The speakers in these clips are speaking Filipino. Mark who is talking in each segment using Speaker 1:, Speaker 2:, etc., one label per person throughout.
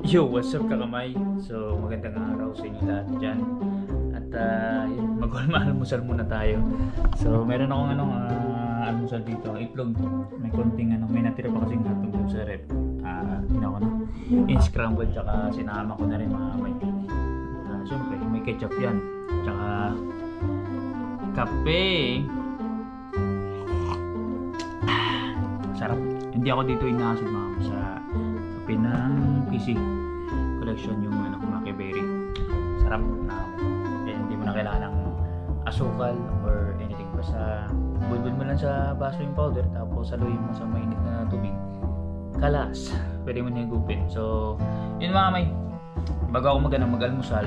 Speaker 1: Yo, what's up kakamay? So, magandang araw sa inyo lahat dyan. At yun, mag-almusal muna tayo. So, meron akong almusal dito, itlog. May konting may natira pa kasing hotdog dun sa rep. Ako na, in-scramble, tsaka sinama ko na rin mga kamay. Siyempre, may ketchup yan. Tsaka, kape. Sarap. Hindi ako dito inaasod mga kamay sa kape ng PC collection, yung Machiavelli. Sarap na hindi mo na kailangan ng asukal or anything, basta bulbul mo lang sa baso yung powder, tapos saluhin mo sa mainit na tubig, kalas, pwede mo na higupin. So yun mga may, bago ako mag-almusal,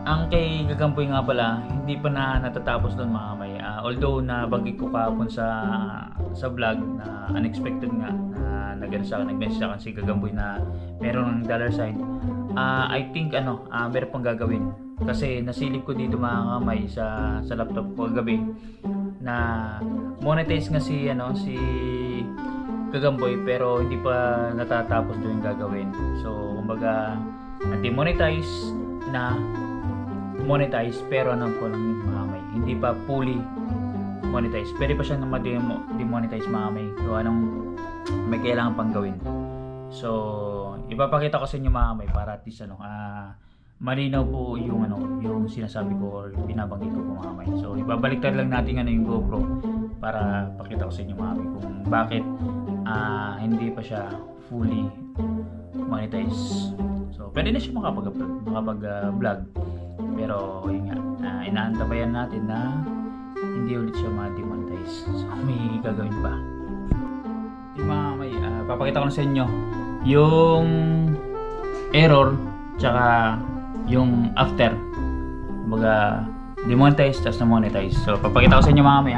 Speaker 1: ang kay Gagamboy nga pala, hindi pa na natatapos doon mga may. Although nabanggit ko kahapon sa vlog na unexpected nga na nag-message sa akin si Gagamboy na meron ng dollar sign. I think meron pang gagawin kasi nasilip ko dito mga kamay sa laptop ko kagabi na monetize nga si Gagamboy, pero hindi pa natatapos doon yung gagawin. So kumbaga anti-monetize na monetize, pero ko lang yung mga kamay, hindi pa fully monetize. Pwede pa siya na ma-demonetize mga kamay. So may kailangan pang gawin. So ipapakita ko sa inyo mga kamay para at least malinaw po yung sinasabi ko or binabanggit ko mga kamay. So ibabaliktad lang natin yung GoPro para pakita ko sa inyo mga kamay kung bakit hindi pa siya fully monetize. So pwede na siya makapag-vlog, pero yun nga, inaantabayan natin na hindi ulit siya ma-demonetize. So may gagawin pa. Yung mga may papakita ko na sa inyo yung error tsaka yung after, kumbaga demonetize tas na monetize. So papakita ko sa inyo mga may.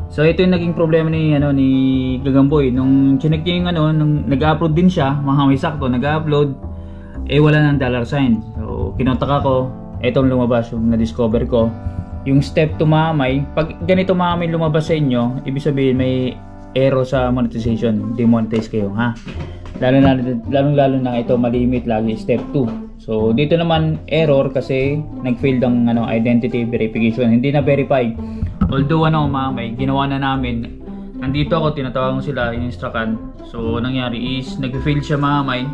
Speaker 1: So ito yung naging problema ni Gagamboy nung chinek niya yung nung nag-upload din siya mga may, sakto nag-upload wala nang dollar sign. So kinontak ako, etong lumabas yung na-discover ko yung step to mamay. Pag ganito mamay lumabas sa inyo, ibig sabihin may error sa monetization, demonetize kayo lalo na ito malimit lagi step 2. So dito naman error kasi nag-fail ang identity verification, hindi na verified. Although mamay ginawa na namin, nandito ako, tinatawagan ko sila, in-instructan. So nangyari is nag-fail siya mamay.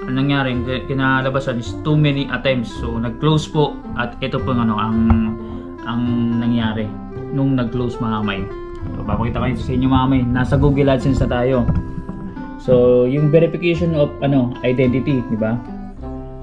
Speaker 1: Ang nangyari, kinalabasan is too many attempts. So nag-close po, at ito po ang nangyari nung nag-close mga kamay. So papakita ko sa inyo mga kamay, nasa Google AdSense na tayo. So yung verification of identity, di ba?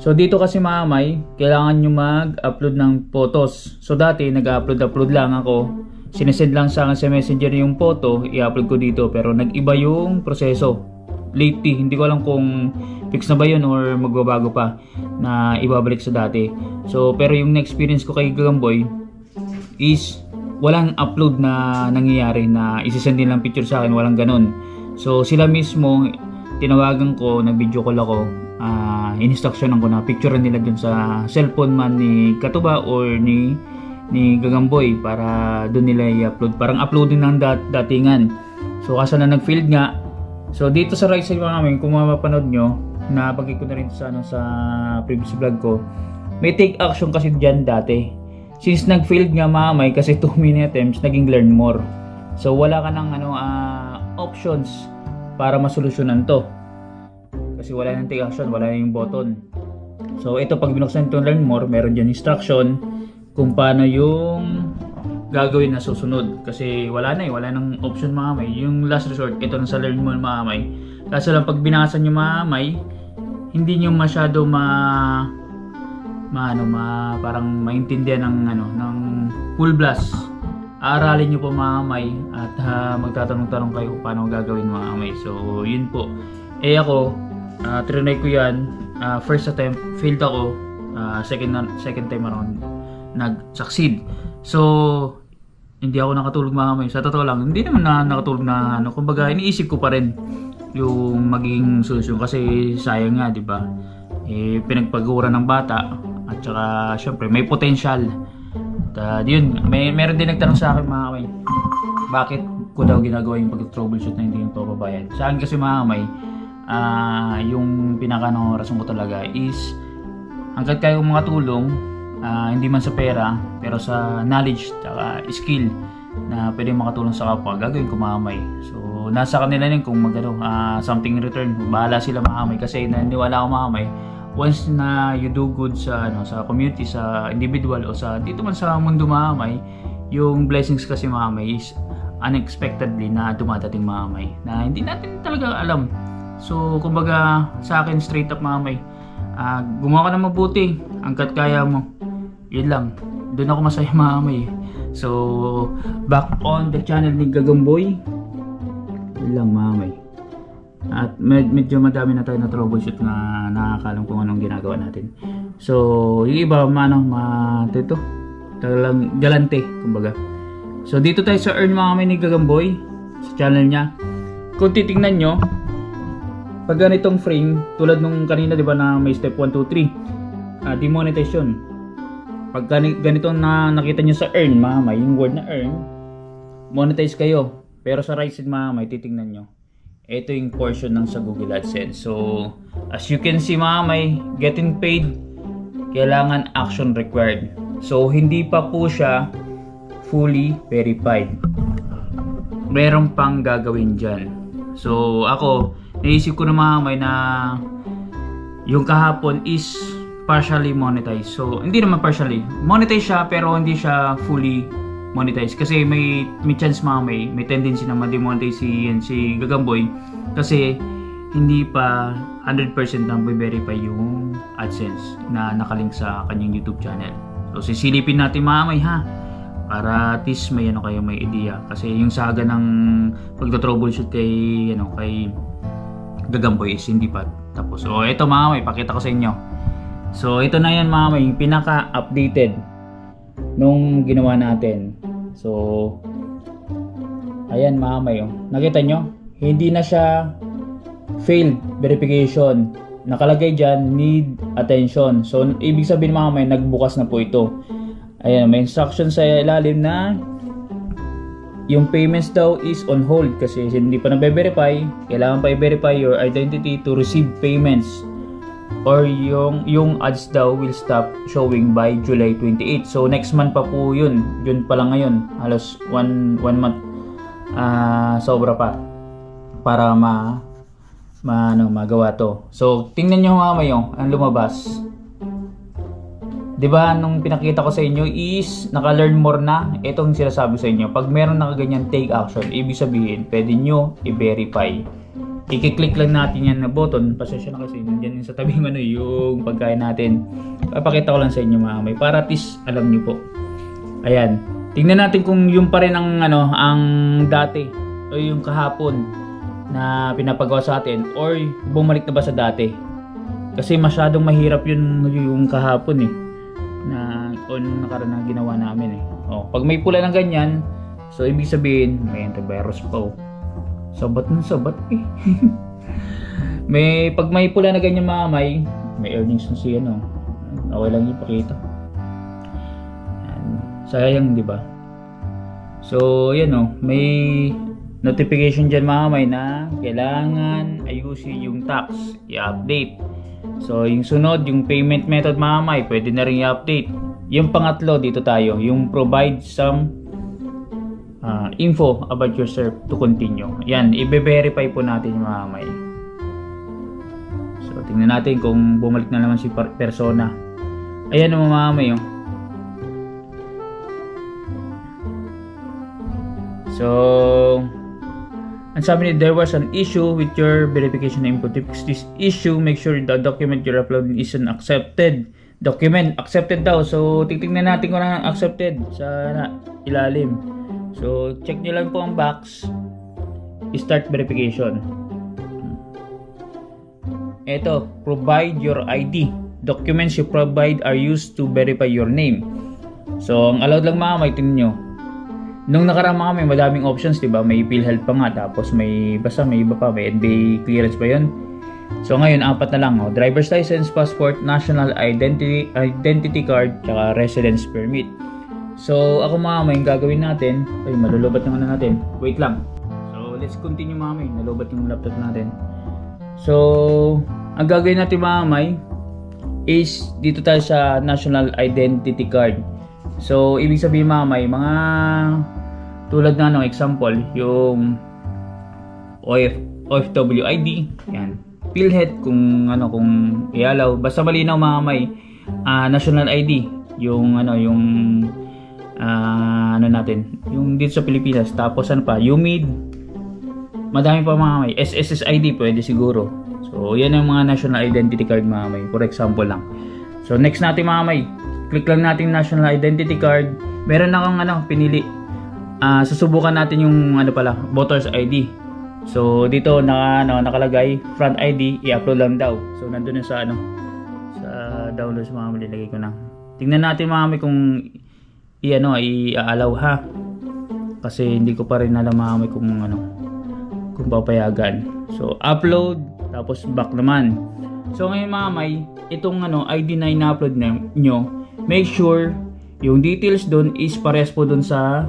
Speaker 1: So dito kasi mga kamay, kailangan nyo mag-upload ng photos. So dati nag-upload lang ako, sinesend lang sa akin sa messenger yung photo, i-upload ko dito, pero nag-iba yung proseso lately. Hindi ko alam kung fix na ba yun or magbabago pa na ibabalik sa dati. So pero yung na-experience ko kay Gagamboy is walang upload na nangyayari na isisend din lang picture sa akin, walang ganun. So sila mismo tinawagan ko, nag-video call ako, in-instructionan ko na picturean nila dun sa cellphone man ni Katuba or ni Gagamboy para dun nila i-upload. Parang uploading ng datingan. So kaso na nag-failed nga. So dito sa right side mga namin, kung mapapanood nyo, napagay ko na rin sa previous vlog ko, may take action kasi dyan dati. Since nag-failed nga mamay kasi 2 many attempts, naging learn more. So wala ka ng options para masolusyonan to. Kasi wala nang take action, wala yung button. So ito, pag binuksan ito learn more, meron dyan instruction kung paano yung gagawin na susunod. Kasi wala nang option mga may. Yung last resort, ito na sa learn more mga may. Kaso lang pag binasa nyo mga may, hindi nyo masyado parang maintindihan ng full blast. Aaralin nyo po mga kamay at magtatanong-tanong kayo kung paano gagawin mga kamay. So yun po. Ako, trinay ko yan. First attempt, failed ako. Second time around, nag-succeed. So hindi ako nakatulog mga kamay. Sa totoo lang, hindi naman nakatulog na kumbaga iniisip ko pa rin yung magiging solusyon kasi sayang nga, di ba? Pinagpagura ng bata at saka syempre may potential. Yun, meron din nagtanong sa akin mga kamay, bakit ko daw ginagawa yung pag-troubleshoot na hindi yung papabayad. Sa akin kasi mga kamay, yung rason ko talaga is hanggat kayo makatulong, hindi man sa pera pero sa knowledge at skill na pwede makatulong sa kapwa, gagawin ko mamay. So nasa kanila din kung something in return. Bahala sila mamay kasi naniniwala ako mamay, once na you do good sa sa community, sa individual o sa dito man sa mundo mamay, yung blessings kasi mamay is unexpectedly na dumadating mamay na hindi natin talaga alam. So kumbaga sa akin straight up mamay, gumawa ka na mabuti hanggat kaya mo, yun lang, doon ako masaya mamay. So back on the channel ni Gagamboy, yun lang mamay. At medyo madami na tayo na troubleshoot na nakakalam kung anong ginagawa natin. So yung iba dito talagang galante kumbaga. So dito tayo sa earn mamay ni Gagamboy sa channel niya. Kung titingnan nyo, pag ganitong frame tulad nung kanina, di ba, na may step 1, 2, 3, demonetization. Pag ganito na nakita nyo sa earn mamay, yung word na earn, monetize kayo. Pero sa right side mamay, titingnan nyo, ito yung portion ng sa Google AdSense. So as you can see mamay, getting paid, kailangan action required. So hindi pa po siya fully verified, meron pang gagawin dyan. So ako, naisip ko na mamay na yung kahapon is partially monetized. So hindi naman partially monetize siya pero hindi siya fully monetize kasi may chance mamay, may tendency na ma-demonetize si Gagamboy kasi hindi pa 100% na verify yung AdSense na nakalink sa kanyang YouTube channel. So sisilipin natin mamay ha, para at least may may idea kasi yung saga ng pagto-troubleshoot kay Gagamboy is hindi pa tapos. So ito mamay, pakita ko sa inyo. So ito na yan mamay, yung pinaka-updated nung ginawa natin. So ayan mamay, nakita nyo, hindi na siya failed verification, nakalagay dyan need attention. So ibig sabihin mamay, nagbukas na po ito. Ayan, may instruction sa ilalim na yung payments daw is on hold kasi hindi pa na-verify. Kailangan pa i-verify your identity to receive payments, or yung ads daw will stop showing by July 28. So next month pa po yun. Yun pa lang ngayon, halos one month sobra pa para magawa to. So tingnan nyo mamay ang lumabas. Diba, nung pinakita ko sa inyo is naka-learn more na. Itong sinasabi sa inyo, pag meron nakaganyan take action, ibig sabihin pwede nyo i-verify. I-click lang natin yan na button. Pasensya na kasi nandiyan sa tabi yung pagkain natin. Papakita ko lang sa inyo mamay para at least alam nyo po. Ayan, tingnan natin kung yung pa rin ang ang dati o yung kahapon na pinapagawa sa atin, or bumalik na ba sa dati. Kasi masyadong mahirap yung kahapon na nakaraan na ginawa namin pag may pula ng ganyan, so ibig sabihin may antivirus pa sabat pag may pula na ganyan mamay, may earnings na siya okay lang ipakita. Sayang, di ba? So yan may notification dyan mamay na kailangan ayusin yung tax, i-update. So yung sunod, yung payment method mamay, pwede na rin i-update. Yung pangatlo, dito tayo, yung provide some info about yourself to continue. Yan, i-verify po natin mamay. So tingnan natin kung bumalik na naman si persona. Ayan mamay So ang sabi niya, there was an issue with your verification input. To fix this issue, make sure the document you're uploading is an accepted document. Accepted daw. So titingnan natin kung ano accepted sa ilalim. So check nyo lang po ang box, start verification. Ito, provide your ID. Documents you provide are used to verify your name. So ang allowed lang mamay, tingnan nyo. Nung nakarang may madaming options, diba? May PhilHealth pa nga, tapos may iba pa, may NBA clearance pa yun. So ngayon, 4 na lang. Driver's license, passport, national identity card, tsaka residence permit. So ako yung gagawin natin, ay malulubat naman natin. Wait lang. So let's continue nalobat yung laptop natin. So, ang gagawin natin mga kamay is dito tayo sa National Identity Card. So, ibig sabihin mga kamay, mga tulad na example, yung OFW ID, yan. PhilHealth kung i-allow. Basta malinaw mga kamay, National ID, yung natin, yung dito sa Pilipinas. Tapos ano pa, UMID, madami pa mga kamay. SSID pwede siguro. So, yan ang mga National Identity Card mga kamay, for example lang. So, next natin mga kamay, click lang natin National Identity Card. Meron na kang pinili. Susubukan natin yung Voters ID. So, dito nakalagay front ID, i-upload lang daw. So, nandun na sa sa downloads mga kamay, nilagay ko na. Tingnan natin mga kamay kung i-allow ha. Kasi hindi ko pa rin alam mga kamay kung papayagan. So, upload, tapos back naman. So, ngayon mga kamay, itong ID na ina-upload nyo, make sure yung details doon is parehas po doon sa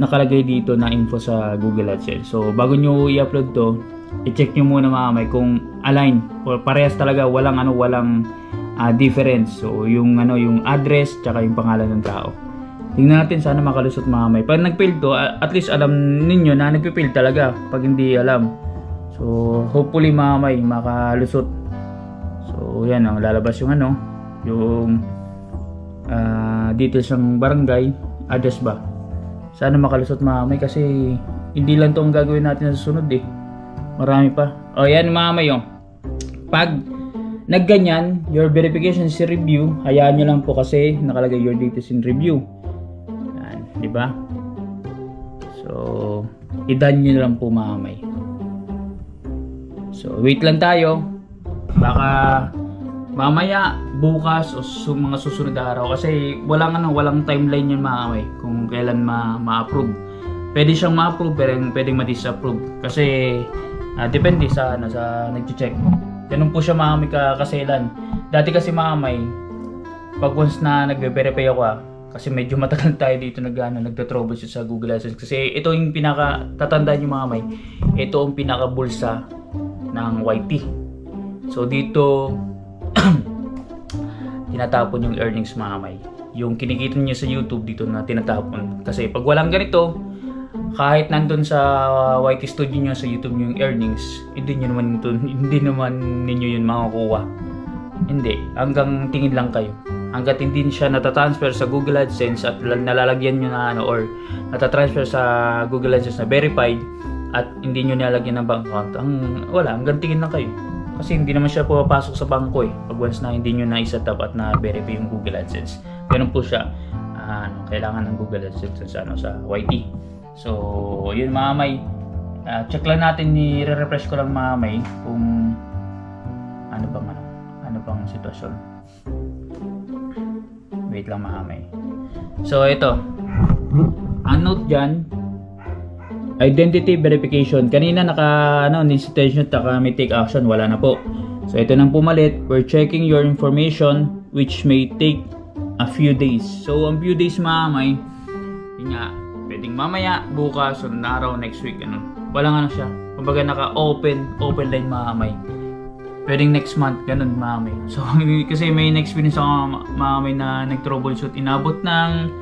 Speaker 1: nakalagay dito na info sa Google AdSense. So, bago nyo i-upload to, i-check nyo muna mga kamay kung align or parehas talaga, walang difference. So, yung address tsaka yung pangalan ng tao. Tingnan natin, sana makalusot mga kamay. Pag nag-fail to, at least alam ninyo na nag-fail talaga pag hindi alam. So, hopefully mga kamay, makalusot. So, yan lalabas yung yung details ng barangay, address ba. Sana makalusot mga kamay kasi hindi lang to ang gagawin natin sa susunod marami pa. Yan mga kamay pag nagganyan, your verification is review, hayaan nyo lang po kasi nakalagay your details in review. Yan, diba? So, i-done nyo lang po mga kamay. So, wait lang tayo. Baka mamaya, bukas o mga susunod na araw kasi walang timeline yun mga kamay kung kailan ma-approve. Pwede siyang ma-approve pero pwedeng ma-disapprove kasi depende sa nag-check. Ganun po siya mga kamay kaselan. Dati kasi mga kamay, pag once na nagbe-verify ako kasi medyo matagal tayo dito nagta-troubleshoot sa Google AdSense kasi ito yung tatandaan nyo mga kamay, ito ang pinaka-bulsa ng YT. So dito tinatapon yung earnings mga kamay. Yung kinikita niyo sa YouTube dito na tinatapon. Kasi pag walang ganito, kahit nandun sa YT Studio niyo sa YouTube niyo yung earnings, hindi naman ninyo yun makukuha. Hindi, hanggang tingin lang kayo. Hanggat hindi siya natatransfer sa Google AdSense at nalalagyan niyo na or natatransfer sa Google AdSense na verified at hindi niyo nilalagyan ng bank account, hanggang tingin lang kayo. Kasi hindi naman siya pumapasok sa bangko pag once na hindi nyo na-set up at na-verify yung Google AdSense. Ganun po siya. Kailangan ng Google AdSense sa YT. So, yun mga kamay. Check lang natin, i-refresh ko lang mga kamay kung ano bang sitwasyon. Wait lang mga kamay. So, ito. Ang note dyan, identity verification. Kanina ni-station may take action, wala na po. So ito nang pumalit, we're checking your information which may take a few days. So ang few days mga kamay, pwedeng mamaya, bukas, sunod na araw, next week, walang siya. Kumbaga naka-open line mga kamay. Pwedeng next month, ganun mga kamay. So kasi may experience ako mga kamay na nag-troubleshoot, inabot ng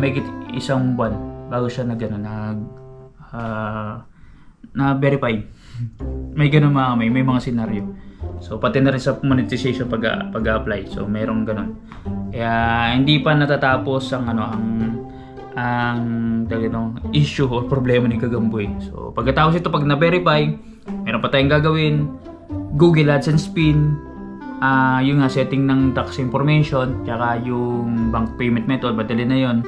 Speaker 1: may isang buwan bago siya na-verify. May ganun mga kamay, may mga senaryo. So pati na rin sa monetization pag-apply. So mayroong ganun. Kaya hindi pa natatapos ang issue or problema ni Gagamboy. So pagkatapos ito, pag na-verify, meron pa tayong gagawin. Google AdSense PIN, yung setting ng tax information, tsaka yung bank payment method, badali na yun.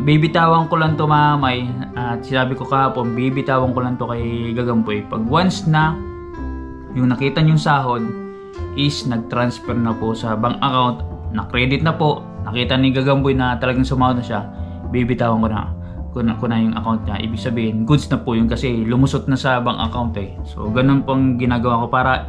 Speaker 1: Bibitawan ko lang to mga kamay, at sinabi ko kahapon, bibitawan ko lang to kay Gagamboy pag once na yung nakita yung sahod is nag-transfer na po sa bank account, na credit na po, nakita ni Gagamboy na talagang sumahod na siya, bibitawan ko na yung account niya. Ibig sabihin, goods na po yun kasi lumusot na sa bank account So ganun pong ginagawa ko para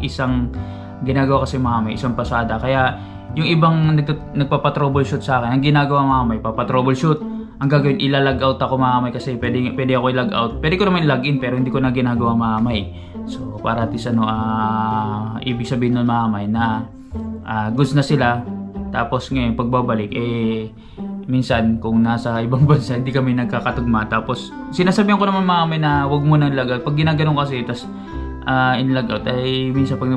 Speaker 1: ginagawa kasi mga kamay, isang pasada. Kaya yung ibang nagpapa-troubleshoot sa akin, ang ginagawa mga kamay, papa-troubleshoot, ang gagawin, ilalog out ako mamay kasi pwede ako i-log out. Pwede ko naman i-log in pero hindi ko na ginagawa mamay. So para at least ibig sabihin nun mamay na goods na sila. Tapos ngayon pagbabalik minsan kung nasa ibang bansa hindi kami nagkakatugma. Tapos sinasabihan ko naman mamay na wag mo nang log out. Pag ginaganon kasi tas in-log out ay minsan pag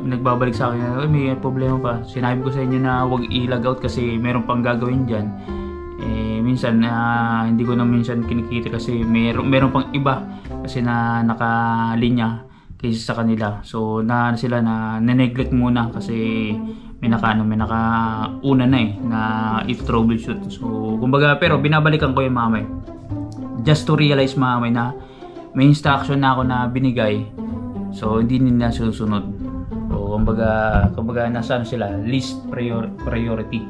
Speaker 1: nagbabalik sa akin, may problema pa. Sinabi ko sa inyo na wag i-log out kasi meron pang gagawin dyan. Minsan hindi ko na minsan kinikita kasi meron pang iba kasi na nakalinya kaysa sa kanila. So sila na neglect muna kasi may nakauna na na i-troubleshoot. So kumbaga pero binabalikan ko yung mamay just to realize mamay na may instruction na ako na binigay. So hindi nila susunod. So kumbaga nasa sila least priority.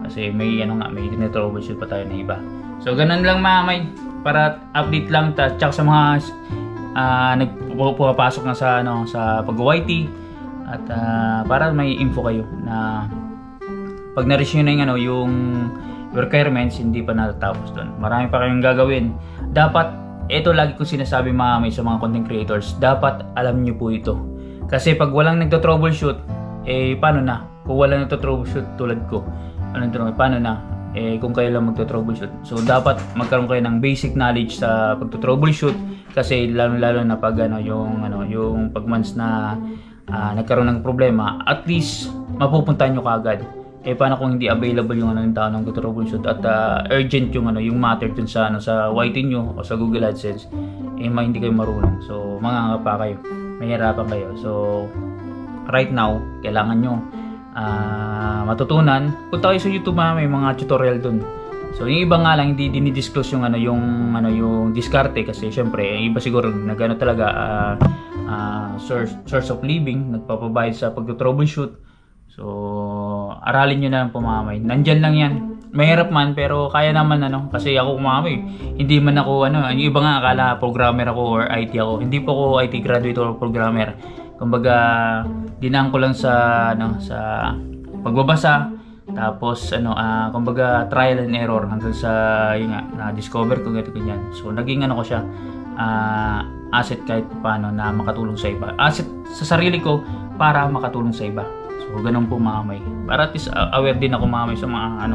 Speaker 1: Kasi may may tinetroubleshoot pa tayo na iba. So ganun lang mamay para update lang tsaka sa mga nagpapasok na sa pag-YT at para may info kayo na pag na-reach nyo na yung requirements hindi pa natatapos doon. Marami pa kayong gagawin. Dapat ito lagi kong sinasabi mamay sa mga content creators, dapat alam nyo po ito. Kasi pag walang nagto-troubleshoot, paano na? Kung walang nagto-troubleshoot tulad ko, paano na? Kung kayo lang magto-troubleshoot. So dapat magkaroon kayo ng basic knowledge sa pagto-troubleshoot kasi lalo na pag yung pag months na nagkaroon ng problema, at least mapupuntahan nyo kaagad. Paano kung hindi available yung yung tao ng troubleshoot at urgent yung matter dun sa YT nyo o sa Google AdSense, hindi kayo marunong. So mangangapa kayo, mahirapan kayo. So right now kailangan nyo matutunan. Punta kayo sa YouTube, may mga tutorial dun. So yung iba nga lang hindi dinidisclose yung yung diskarte kasi syempre yung iba siguro nagano talaga source of living, nagpapabayad sa pag-troubleshoot. So aralin nyo na lang po mamay. Nandyan lang yan. Mahirap man pero kaya naman kasi ako mamay. Hindi man ako yung iba nga akala programmer ako or IT ako. Hindi po ako IT graduate or programmer. Kumbaga dinaan ko lang sa sa pagbabasa. Tapos kumbaga trial and error hanggang sa na discover ko ganyan. So naging ko siya asset kahit paano na makatulong sa iba. Asset sa sarili ko para makatulong sa iba. So ganun po mamay. Para at least aware din ako mamay sa mga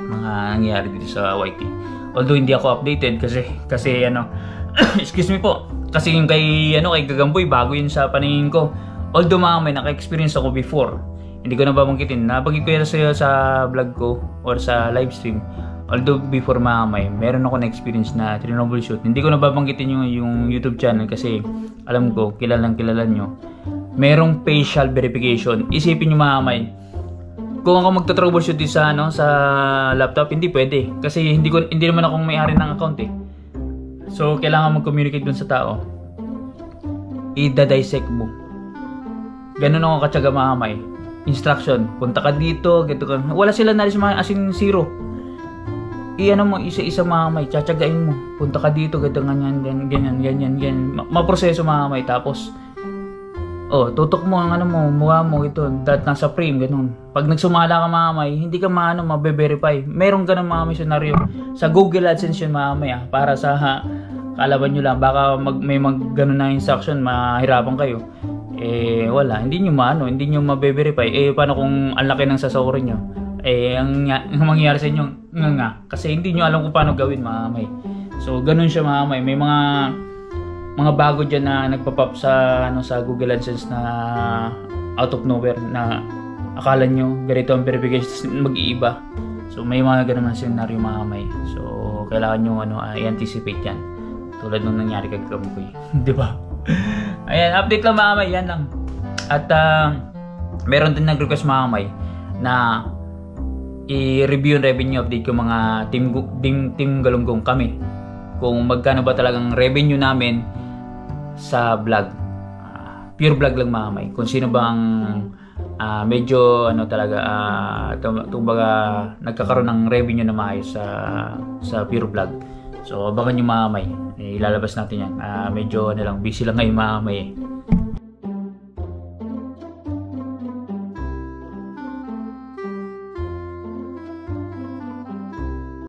Speaker 1: mga nangyayari dito sa YT. Although hindi ako updated kasi excuse me po. Kasi yung kay Gagamboy bago yun sa paningin ko. Although mamay naka-experience ako before. Hindi ko na babanggitin. Nabagay ko yan sa vlog ko or sa live stream. Although before mamay, meron ako na experience na troubleshoot. Hindi ko na babanggitin yung YouTube channel kasi alam ko, kilala nyo. Merong facial verification. Isipin nyo mamay, kung ako magta-troubleshoot sa laptop, hindi pwede. Kasi hindi naman akong may-ari ng account So, kailangan mag-communicate dun sa tao. I-dissect mo. Ganun ako katsaga mamay. Instruction, punta ka dito, ganito ka. Wala sila nalis as in zero. Mo isa-isa mamay, tsatsagain mo. Punta ka dito, ganyan. Maproseso mamay. Tapos, tutok mo ang mukha mo ito, nasa frame, ganun. Pag nagsumala ka mamay, hindi ka mabe-verify. Meron ganun mamay scenario. Sa Google AdSense yun mamay para sa kalaban nyo lang. Baka may ganun na instruction, mahirapan kayo. Wala, hindi nyo mabe-verify. Paano kung ang laki ng sasahurin nyo? Ang mangyayari sa inyo, kasi hindi nyo alam kung paano gawin mamay. So, ganun siya mamay. May mga bago dyan na nagpa-pop sa Google AdSense na out of nowhere na akala nyo ganito ang verification mag-iiba. So may mga ganun na scenario mamay. So kailangan nyo i-anticipate yan. Tulad nung nangyari kay Gagamboy. Di ba? Ayan, update lang mamay. Yan lang. At meron din nag-request mamay na i-review yung revenue update ko mga team Galunggong kami. Kung magkano ba talagang revenue namin sa vlog. Pure vlog lang mamay. Kung sino bang medyo nagkakaroon ng revenue na maayos sa pure vlog. So abangan nyo mamay. Ilalabas natin yan. Medyo busy lang ngayon mamay.